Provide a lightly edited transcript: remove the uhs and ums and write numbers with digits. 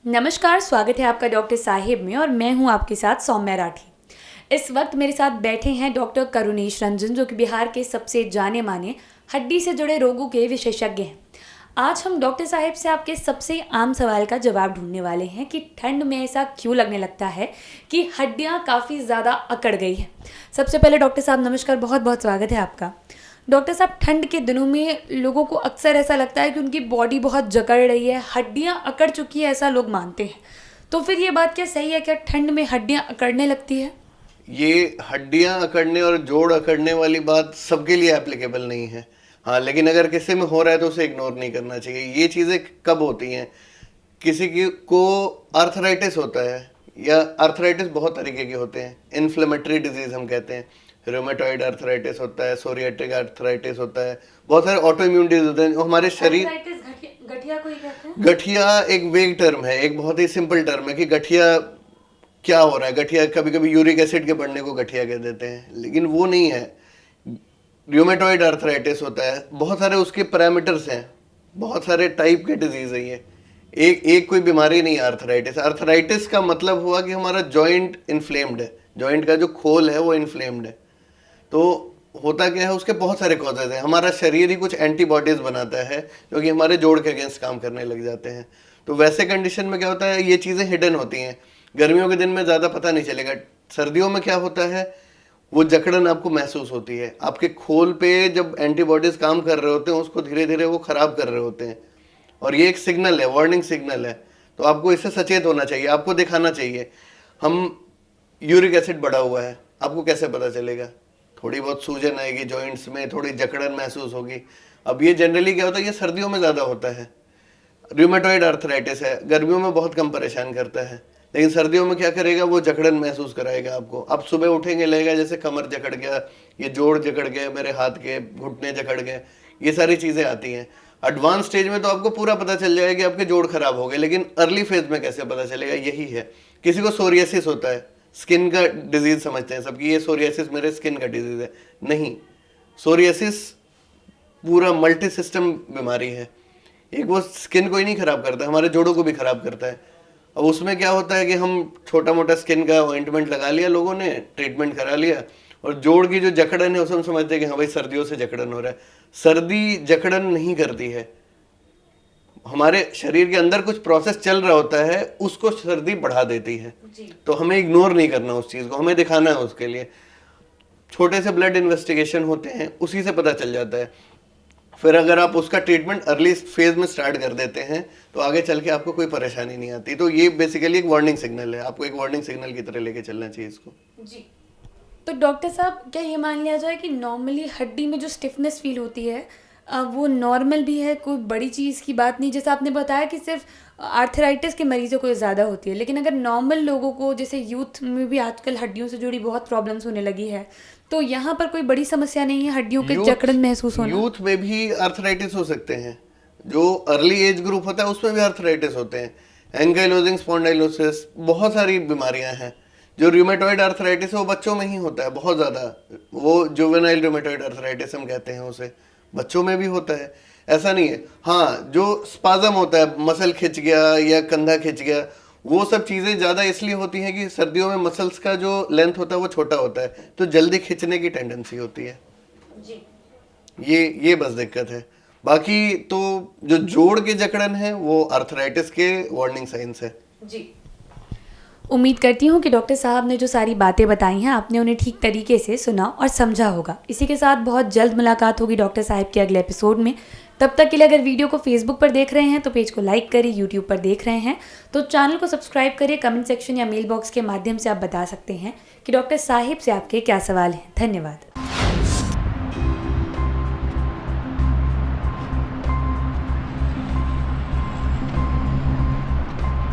नमस्कार, स्वागत है आपका डॉक्टर साहिब में और मैं हूं आपके साथ सौम्या राठी। इस वक्त मेरे साथ बैठे हैं डॉक्टर करुणेश रंजन, जो कि बिहार के सबसे जाने माने हड्डी से जुड़े रोगों के विशेषज्ञ हैं। आज हम डॉक्टर साहिब से आपके सबसे आम सवाल का जवाब ढूंढने वाले हैं कि ठंड में ऐसा क्यों लगने लगता है कि हड्डियां काफ़ी ज़्यादा अकड़ गई हैं। सबसे पहले डॉक्टर साहब नमस्कार, बहुत बहुत स्वागत है आपका। डॉक्टर साहब, ठंड के दिनों में लोगों को अक्सर ऐसा लगता है कि उनकी बॉडी बहुत जकड़ रही है, हड्डियां अकड़ चुकी है, ऐसा लोग मानते हैं। तो फिर ये बात क्या सही है, क्या ठंड में हड्डियां अकड़ने लगती है? ये हड्डियां अकड़ने और जोड़ अकड़ने वाली बात सबके लिए एप्लीकेबल नहीं है। हाँ, लेकिन अगर किसी में हो रहा है तो उसे इग्नोर नहीं करना चाहिए। ये चीज़ें कब होती हैं? किसी की को आर्थराइटिस होता है, या आर्थराइटिस बहुत तरीके के होते हैं। इन्फ्लेमेटरी डिजीज हम कहते हैं, रोमेटॉइड आर्थराइटिस होता है, सोरियाटिक आर्थराइटिस होता है, बहुत सारे ऑटो इम्यून डिजीज होते हैं जो हमारे शरीर। गठिया को ही कहते हैं? गठिया एक वेग टर्म है, एक बहुत ही सिंपल टर्म है कि गठिया क्या हो रहा है। गठिया कभी कभी यूरिक एसिड के बढ़ने को गठिया कह देते हैं, लेकिन वो नहीं है। र्यूमेटॉइड आर्थराइटिस होता है, बहुत सारे उसके पैरामीटर्स हैं, बहुत सारे टाइप के डिजीज है ये। एक कोई बीमारी नहीं है आर्थराइटिस। आर्थराइटिस का मतलब हुआ कि हमारा जॉइंट इन्फ्लेम्ड है, जॉइंट का जो खोल है वो इन्फ्लेम्ड है। तो होता क्या है, उसके बहुत सारे कॉजेज हैं। हमारा शरीर ही कुछ एंटीबॉडीज बनाता है जो कि हमारे जोड़ के अगेंस्ट काम करने लग जाते हैं। तो वैसे कंडीशन में क्या होता है, ये चीज़ें हिडन होती हैं। गर्मियों के दिन में ज़्यादा पता नहीं चलेगा। सर्दियों में क्या होता है, वो जकड़न आपको महसूस होती है। आपके खोल पे जब एंटीबॉडीज काम कर रहे होते हैं, उसको धीरे धीरे वो खराब कर रहे होते हैं, और ये एक सिग्नल है, वार्निंग सिग्नल है। तो आपको इससे सचेत होना चाहिए, आपको दिखाना चाहिए। हम यूरिक एसिड बढ़ा हुआ है, आपको कैसे पता चलेगा? थोड़ी बहुत सूजन आएगी जॉइंट्स में, थोड़ी जकड़न महसूस होगी। अब ये जनरली क्या होता है, ये सर्दियों में ज़्यादा होता है। रूमेटॉइड आर्थराइटिस है, गर्मियों में बहुत कम परेशान करता है, लेकिन सर्दियों में क्या करेगा, वो जकड़न महसूस कराएगा आपको। आप सुबह उठेंगे, लगेगा जैसे कमर जकड़ गया, ये जोड़ जकड़ गए, मेरे हाथ के घुटने जकड़ गए, ये सारी चीज़ें आती हैं। एडवांस स्टेज में तो आपको पूरा पता चल जाएगा कि आपके जोड़ खराब हो गए, लेकिन अर्ली फेज में कैसे पता चलेगा, यही है। किसी को सोरियासिस होता है, स्किन का डिजीज समझते हैं सबकी, ये सोरियासिस मेरे स्किन का डिजीज है। नहीं, सोरियासिस पूरा मल्टी सिस्टम बीमारी है। एक वो स्किन को ही नहीं खराब करता, हमारे जोड़ों को भी खराब करता है। अब उसमें क्या होता है कि हम छोटा मोटा स्किन का ऑइंटमेंट लगा लिया, लोगों ने ट्रीटमेंट करा लिया, और जोड़ की जो जकड़न है उसे हम समझते हैं कि हाँ भाई सर्दियों से जकड़न हो रहा है। सर्दी जकड़न नहीं करती है, हमारे शरीर के अंदर कुछ प्रोसेस चल रहा होता है, उसको सर्दी बढ़ा देती है। तो हमें इग्नोर नहीं करना उस चीज़ को, हमें दिखाना है उसके लिए। छोटे से ब्लड इन्वेस्टिगेशन होते हैं, उसी से पता चल जाता है। फिर अगर आप उसका ट्रीटमेंट अर्ली फेज में स्टार्ट कर देते हैं तो आगे चल के आपको कोई परेशानी नहीं आती। तो ये बेसिकली एक वार्निंग सिग्नल है, आपको एक वार्निंग सिग्नल की तरह लेके चलना चाहिए इसको। जी। तो डॉक्टर साहब, क्या ये मान लिया जाए कि नॉर्मली हड्डी में जो स्टिफनेस फील होती है वो नॉर्मल भी है, कोई बड़ी चीज़ की बात नहीं? जैसे आपने बताया कि सिर्फ आर्थराइटिस के मरीजों को ज़्यादा होती है, लेकिन अगर नॉर्मल लोगों को, जैसे यूथ में भी आजकल हड्डियों से जुड़ी बहुत प्रॉब्लम्स होने लगी है, तो यहाँ पर कोई बड़ी समस्या नहीं है हड्डियों के जकड़न महसूस होना? यूथ में भी आर्थराइटिस हो सकते हैं, जो अर्ली एज ग्रुप होता है उसमें भी आर्थराइटिस होते हैं। एंकाइलोजिंग स्पॉन्डाइलोसिस, बहुत सारी बीमारियां हैं। जो रूमेटॉइड आर्थराइटिस है वो बच्चों में ही होता है बहुत ज़्यादा, वो जुवेनाइल रूमेटॉइड आर्थराइटिस हम कहते हैं उसे, बच्चों में भी होता है, ऐसा नहीं है। हाँ, जो स्पाज्म होता है, मसल खिंच गया या कंधा खिंच गया, वो सब चीज़ें ज़्यादा इसलिए होती हैं कि सर्दियों में मसल्स का जो लेंथ होता है वो छोटा होता है, तो जल्दी खिंचने की टेंडेंसी होती है जी। ये बस दिक्कत है। बाकी तो जो जोड़ के जकड़न है वो आर्थराइटिस के वार्निंग साइंस है। जी। उम्मीद करती हूँ कि डॉक्टर साहब ने जो सारी बातें बताई हैं आपने उन्हें ठीक तरीके से सुना और समझा होगा। इसी के साथ बहुत जल्द मुलाकात होगी डॉक्टर साहब के अगले एपिसोड में। तब तक के लिए अगर वीडियो को फेसबुक पर देख रहे हैं तो पेज को लाइक करिए, यूट्यूब पर देख रहे हैं तो चैनल को सब्सक्राइब करिए। कमेंट सेक्शन या मेल बॉक्स के माध्यम से आप बता सकते हैं कि डॉक्टर साहिब से आपके क्या सवाल हैं। धन्यवाद।